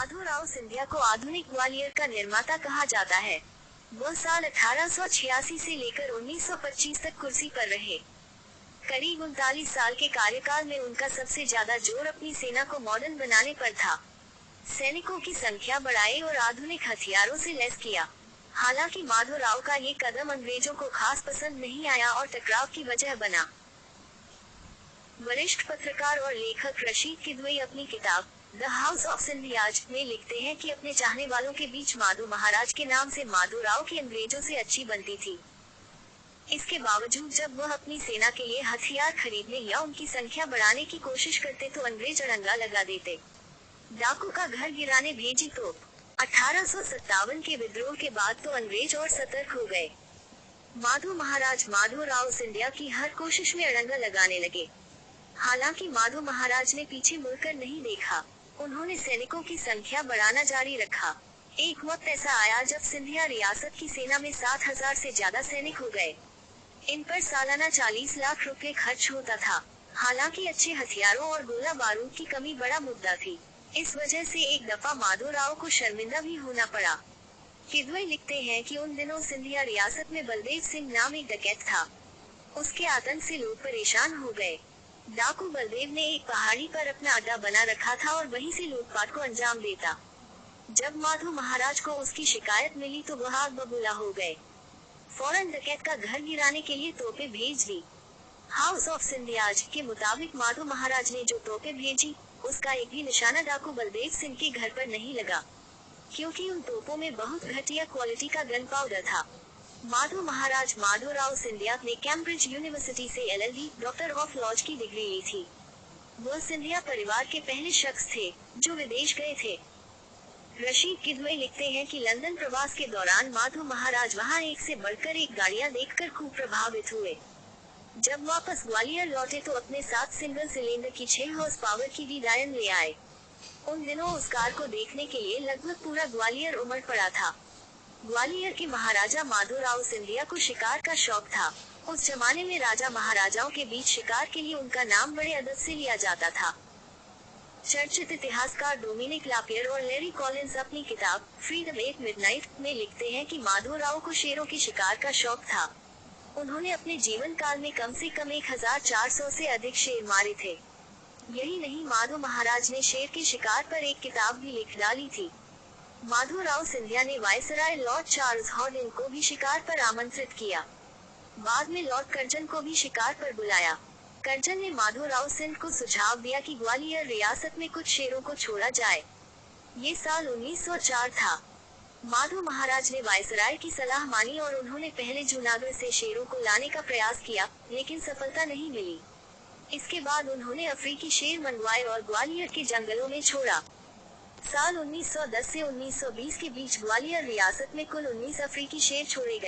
माधोराव सिंधिया को आधुनिक ग्वालियर का निर्माता कहा जाता है। वह साल 1886 से लेकर 1925 तक कुर्सी पर रहे। करीब 39 साल के कार्यकाल में उनका सबसे ज्यादा जोर अपनी सेना को मॉडर्न बनाने पर था। सैनिकों की संख्या बढ़ाई और आधुनिक हथियारों से लैस किया। हालांकि माधोराव का ये कदम अंग्रेजों को खास पसंद नहीं आया और टकराव की वजह बना। वरिष्ठ पत्रकार और लेखक रशीद किदवई अपनी किताब द हाउस ऑफ सिंधियाज में लिखते हैं कि अपने चाहने वालों के बीच माधो महाराज के नाम से माधोराव की अंग्रेजों से अच्छी बनती थी। इसके बावजूद जब वह अपनी सेना के लिए हथियार खरीदने या उनकी संख्या बढ़ाने की कोशिश करते तो अंग्रेज अड़ंगा लगा देते। डाकू का घर गिराने भेजी तोप। 1857 के विद्रोह के बाद तो अंग्रेज और सतर्क हो गए। माधो महाराज माधोराव सिंधिया की हर कोशिश में अड़ंगा लगाने लगे। हालांकि माधो महाराज ने पीछे मुड़कर नहीं देखा। उन्होंने सैनिकों की संख्या बढ़ाना जारी रखा। एक वक्त ऐसा आया जब सिंधिया रियासत की सेना में 7,000 से ज्यादा सैनिक हो गए। इन पर सालाना 40 लाख रुपए खर्च होता था। हालांकि अच्छे हथियारों और गोला बारूद की कमी बड़ा मुद्दा थी। इस वजह से एक दफा माधोराव को शर्मिंदा भी होना पड़ा। किदवई लिखते हैं कि उन दिनों सिंधिया रियासत में बलदेव सिंह नाम एक डकैत था। उसके आतंक से लोग परेशान हो गए। डाकू बलदेव ने एक पहाड़ी पर अपना अड्डा बना रखा था और वहीं से लूटपाट को अंजाम देता। जब माधो महाराज को उसकी शिकायत मिली तो वह आग बबूला हो गए। फौरन डकैत का घर गिराने के लिए तोपें भेज दी। हाउस ऑफ सिंधियाज के मुताबिक माधो महाराज ने जो तोपें भेजी उसका एक भी निशाना डाकू बलदेव सिंह के घर पर नहीं लगा, क्योंकि उन तोपों में बहुत घटिया क्वालिटी का गन पाउडर था। माधो महाराज माधोराव सिंधिया ने कैम्ब्रिज यूनिवर्सिटी से LLD डॉक्टर ऑफ लॉज की डिग्री ली थी। वह सिंधिया परिवार के पहले शख्स थे जो विदेश गए थे। रशीद किदवई लिखते हैं कि लंदन प्रवास के दौरान माधो महाराज वहां एक से बढ़कर एक गाड़ियां देखकर खूब प्रभावित हुए। जब वापस ग्वालियर लौटे तो अपने साथ सिंगल सिलेंडर की 6 हॉर्स पावर की D-Lion ले आए। उन दिनों उस कार को देखने के लिए लगभग पूरा ग्वालियर उमड़ पड़ा था। ग्वालियर के महाराजा माधोराव सिंधिया को शिकार का शौक था। उस जमाने में राजा महाराजाओं के बीच शिकार के लिए उनका नाम बड़े अदब से लिया जाता था। चर्चित इतिहासकार डोमिनिक लापियर और लैरी कॉलिंस अपनी किताब फ्रीडम एट मिडनाइट में लिखते हैं कि माधोराव को शेरों के शिकार का शौक था। उन्होंने अपने जीवन काल में कम से कम 1400 से अधिक शेर मारे थे। यही नहीं, माधो महाराज ने शेर के शिकार पर एक किताब भी लिख डाली थी। माधोराव सिंधिया ने वायसराय लॉर्ड चार्ल्स हॉर्डिन को भी शिकार पर आमंत्रित किया। बाद में लॉर्ड कर्जन को भी शिकार पर बुलाया। कर्जन ने माधोराव सिंह को सुझाव दिया कि ग्वालियर रियासत में कुछ शेरों को छोड़ा जाए। ये साल 1904 था। माधो महाराज ने वायसराय की सलाह मानी और उन्होंने पहले जूनागढ़ से शेरों को लाने का प्रयास किया, लेकिन सफलता नहीं मिली। इसके बाद उन्होंने अफ्रीकी शेर मंगवाए और ग्वालियर के जंगलों में छोड़ा। साल 1910 से 1920 के बीच ग्वालियर रियासत में कुल 19 अफ्रीकी शेर छोड़े गए।